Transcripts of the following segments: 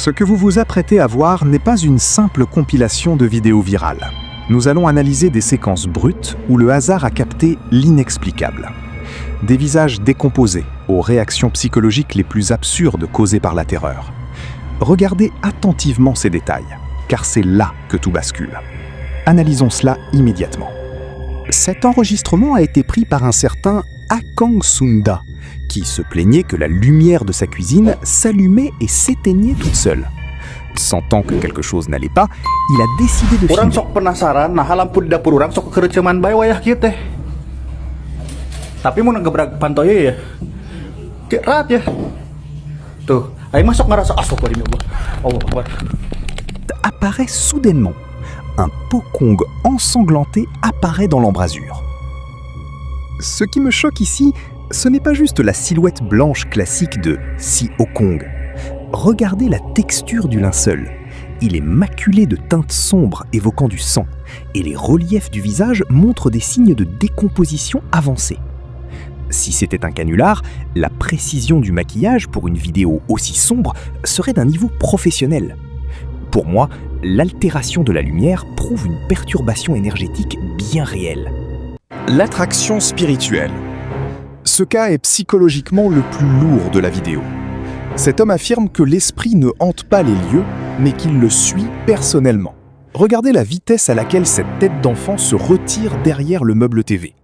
Ce que vous vous apprêtez à voir n'est pas une simple compilation de vidéos virales. Nous allons analyser des séquences brutes où le hasard a capté l'inexplicable. Des visages décomposés, aux réactions psychologiques les plus absurdes causées par la terreur. Regardez attentivement ces détails, car c'est là que tout bascule. Analysons cela immédiatement. Cet enregistrement a été pris par un certain Akang Sunda, qui se plaignait que la lumière de sa cuisine s'allumait et s'éteignait toute seule. Sentant que quelque chose n'allait pas, il a décidé de filmer. Urang sok penasaran, nah lampu di dapur urang sok kekereceman bae wayah kieu teh. Tapi mun ngegebrak pantoy ya. Cek rat ya. Tuh, aing masuk ngerasa astagfirullah. Allah Akbar. Apparaît soudainement. Un Pokong ensanglanté apparaît dans l'embrasure. Ce qui me choque ici, ce n'est pas juste la silhouette blanche classique de Si Okong. Regardez la texture du linceul. Il est maculé de teintes sombres évoquant du sang, et les reliefs du visage montrent des signes de décomposition avancée. Si c'était un canular, la précision du maquillage pour une vidéo aussi sombre serait d'un niveau professionnel. Pour moi, l'altération de la lumière prouve une perturbation énergétique bien réelle. L'attraction spirituelle. Ce cas est psychologiquement le plus lourd de la vidéo. Cet homme affirme que l'esprit ne hante pas les lieux, mais qu'il le suit personnellement. Regardez la vitesse à laquelle cette tête d'enfant se retire derrière le meuble TV.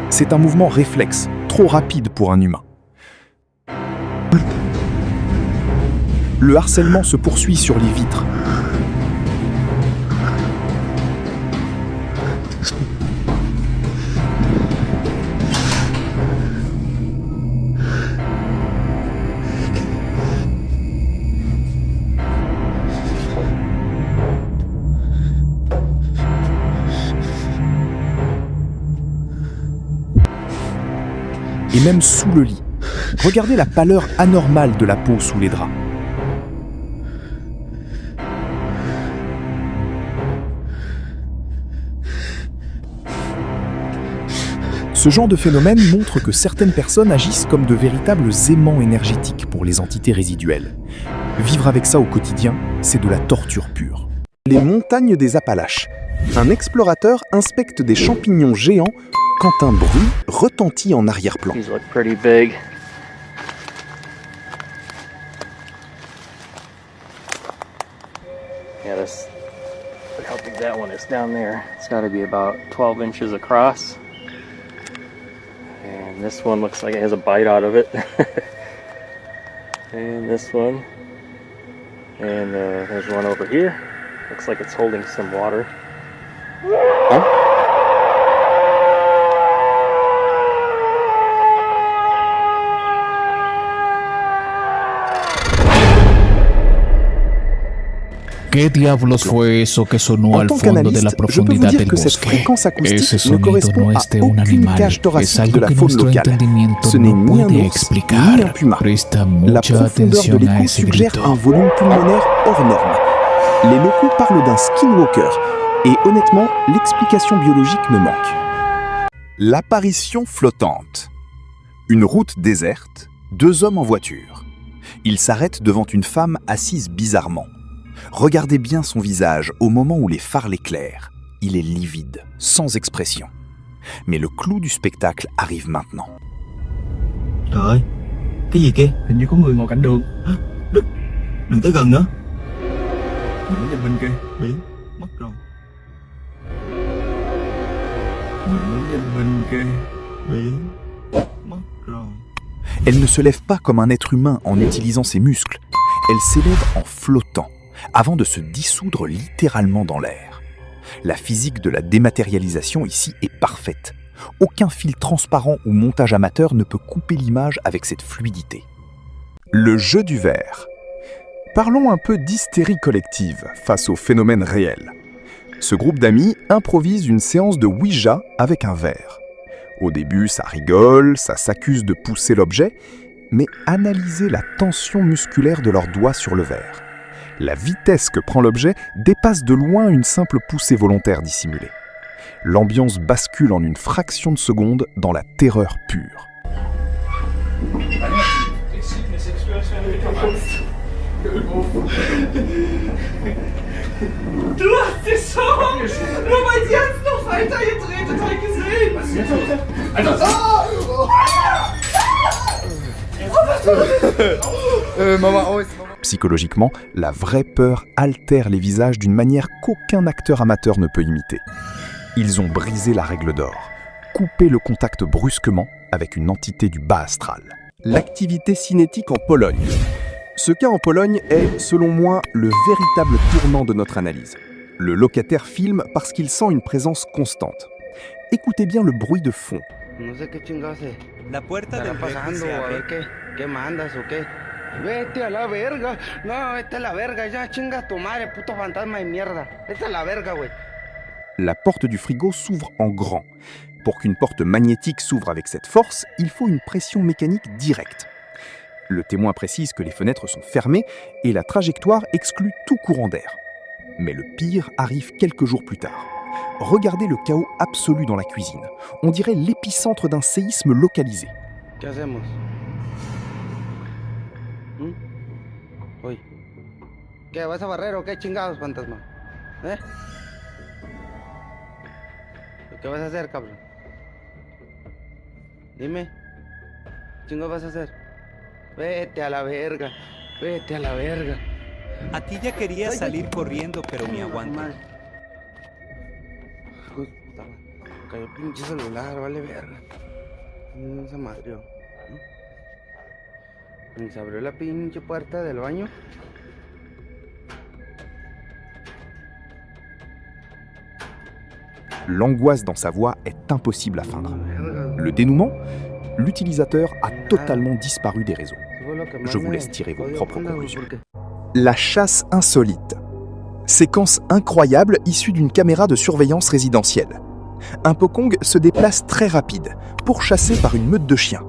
C'est un mouvement réflexe, trop rapide pour un humain. Le harcèlement se poursuit sur les vitres. Et même sous le lit. Regardez la pâleur anormale de la peau sous les draps. Ce genre de phénomène montre que certaines personnes agissent comme de véritables aimants énergétiques pour les entités résiduelles. Vivre avec ça au quotidien, c'est de la torture pure. Les montagnes des Appalaches. Un explorateur inspecte des champignons géants quand un bruit retentit en arrière-plan. These look pretty big. Yeah, look how big that one is down there. It's got to be about 12 inches across. And this one looks like it has a bite out of it. And this one. And there's one over here. Looks like it's holding some water. Huh? ¿Qué diablos fue eso que sonó al fondo de la profundidad del bosque? Ese sonido no es de un animal, es algo que nuestro entendimiento no puede explicar. Presta mucha atención a ese grito. Un volume pulmonaire hors norme. Les locaux parlent d'un skinwalker, et honnêtement, l'explication biologique me manque. L'apparition flottante. Une route déserte, deux hommes en voiture. Ils s'arrêtent devant une femme assise bizarrement. Regardez bien son visage au moment où les phares l'éclairent. Il est livide, sans expression. Mais le clou du spectacle arrive maintenant. Trời ơi, cái gì kia? Hình như có người ngồi cạnh đường. Đừng tới gần nữa. Nhìn nhìn bên kia, biển mất rồi. Nhìn bên kia, biển mất rồi. Elle ne se lève pas comme un être humain en utilisant ses muscles. Elle s'élève en flottant, avant de se dissoudre littéralement dans l'air. La physique de la dématérialisation ici est parfaite. Aucun fil transparent ou montage amateur ne peut couper l'image avec cette fluidité. Le jeu du verre. Parlons un peu d'hystérie collective face au phénomène réel. Ce groupe d'amis improvise une séance de Ouija avec un verre. Au début, ça rigole, ça s'accuse de pousser l'objet, mais analysez la tension musculaire de leurs doigts sur le verre. La vitesse que prend l'objet dépasse de loin une simple poussée volontaire dissimulée. L'ambiance bascule en une fraction de seconde dans la terreur pure. Du hast die Chance! Nur weil sie jetzt noch weiter gedreht hat, ich gesehen! Was ist jetzt? Alter! Psychologiquement, la vraie peur altère les visages d'une manière qu'aucun acteur amateur ne peut imiter. Ils ont brisé la règle d'or, coupé le contact brusquement avec une entité du bas astral. L'activité cinétique en Pologne. Ce cas en Pologne est, selon moi, le véritable tournant de notre analyse. Le locataire filme parce qu'il sent une présence constante. Écoutez bien le bruit de fond. No sé qué chingados se La puerta estará del refri pasando, se a abre. ver qué mandas o qué. Vete a la verga, no, vete a la verga, ya chinga tu madre, puto fantasma de mierda. Vete a la verga, güey. La porte du frigo s'ouvre en grand. Pour qu'une porte magnétique s'ouvre avec cette force, il faut une pression mécanique directe. Le témoin précise que les fenêtres sont fermées et la trajectoire exclut tout courant d'air. Mais le pire arrive quelques jours plus tard. Regardez le chaos absolu dans la cuisine. On dirait l'épicentre d'un séisme localisé. ¿Qué hacemos? Uy. ¿Qué, vas a barrer o qué chingados, fantasma? ¿Eh? ¿Qué vas a hacer, cabrón? Dime. ¿Qué chingados vas a hacer? Vete a la verga, vete a la verga. A ti ya querías salir corriendo, pero me aguanté. Cayó pinche celular, vale verga. Se madrió. Se abrió la pinche puerta del baño. L'angoisse dans sa voix est impossible à feindre. Le dénouement, l'utilisateur a totalement disparu des réseaux. Je vous laisse tirer vos propres conclusions. La chasse insolite. Séquence incroyable issue d'une caméra de surveillance résidentielle. Un Pokong se déplace très rapide, pourchassé par une meute de chiens.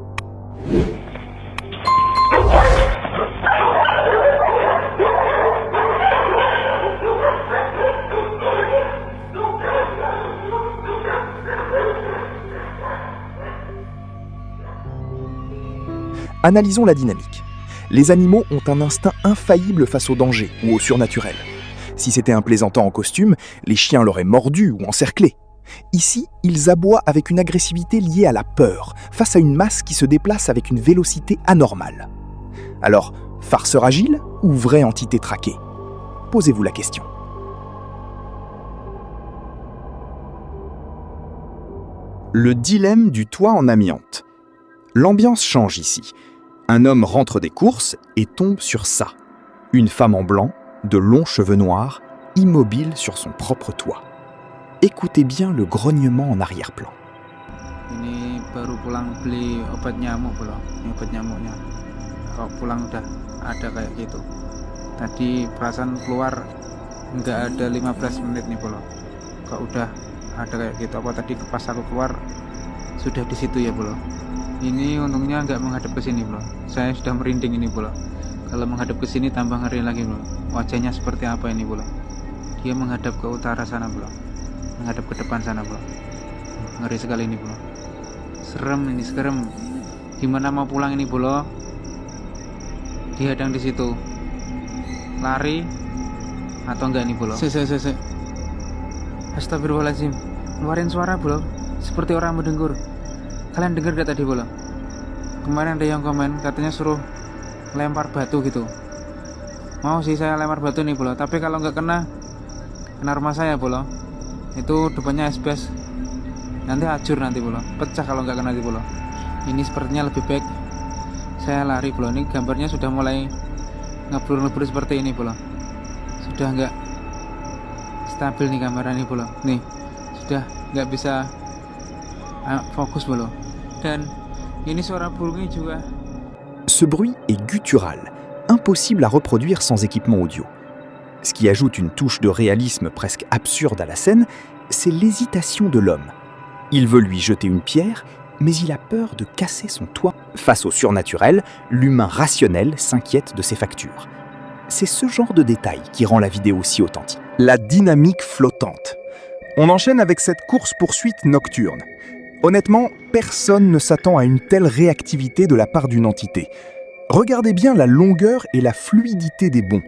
Analysons la dynamique. Les animaux ont un instinct infaillible face au danger ou au surnaturel. Si c'était un plaisantant en costume, les chiens l'auraient mordu ou encerclé. Ici, ils aboient avec une agressivité liée à la peur, face à une masse qui se déplace avec une vélocité anormale. Alors, farceur agile ou vraie entité traquée? Posez-vous la question. Le dilemme du toit en amiante. L'ambiance change ici. Un homme rentre des courses et tombe sur ça. Une femme en blanc, de longs cheveux noirs, immobile sur son propre toit. Écoutez bien le grognement en arrière-plan. Ini baru pulang beli obat nyamuk belum? Ini obat nyamuknya. Kalau pulang udah ada kayak gitu. Tadi perasaan keluar nggak ada 15 menit nih belum. Kok udah ada kayak gitu? Apa tadi pas aku keluar sudah di situ ya belum? Ini untungnya nggak menghadap ke sini belum. Saya sudah merinding ini belum. Kalau menghadap ke sini tambah ngeri lagi belum. Wajahnya seperti apa ini belum? Dia menghadap ke utara sana belum. Menghadap ke depan sana bro. Ngeri sekali ini bro. Serem ini, serem. Gimana mau pulang ini bro? Dihadang di situ. Lari atau enggak nih bro? Astagfirullahaladzim. Keluarin suara bro. Seperti orang mendengkur. Kalian dengar gak tadi bro? Kemarin ada yang komen katanya suruh lempar batu gitu. Mau sih saya lempar batu nih bro. Tapi kalau nggak kena rumah saya bro. Itu depannya SBS nanti hancur nanti bro, pecah kalau nggak kena di bro. Ini sepertinya lebih baik saya lari bro. Ini gambarnya sudah mulai ngeblur seperti ini bro. Sudah nggak stabil nih kamera ini bro. Nih sudah nggak bisa fokus bro. Dan ini suara burungnya juga. Ce bruit est guttural, impossible à reproduire sans équipement audio. Ce qui ajoute une touche de réalisme presque absurde à la scène, c'est l'hésitation de l'homme. Il veut lui jeter une pierre, mais il a peur de casser son toit. Face au surnaturel, l'humain rationnel s'inquiète de ses factures. C'est ce genre de détail qui rend la vidéo si authentique. La dynamique flottante. On enchaîne avec cette course-poursuite nocturne. Honnêtement, personne ne s'attend à une telle réactivité de la part d'une entité. Regardez bien la longueur et la fluidité des bonds.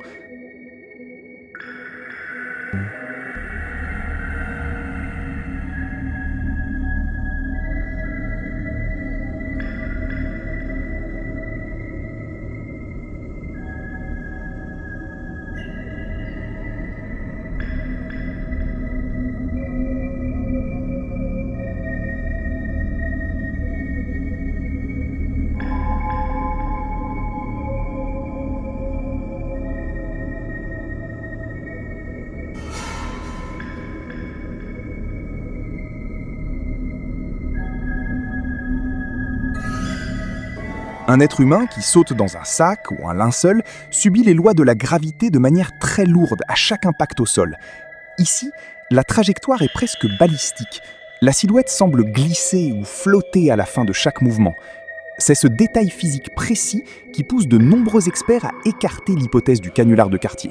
Un être humain qui saute dans un sac ou un linceul subit les lois de la gravité de manière très lourde à chaque impact au sol. Ici, la trajectoire est presque balistique. La silhouette semble glisser ou flotter à la fin de chaque mouvement. C'est ce détail physique précis qui pousse de nombreux experts à écarter l'hypothèse du canular de Cartier.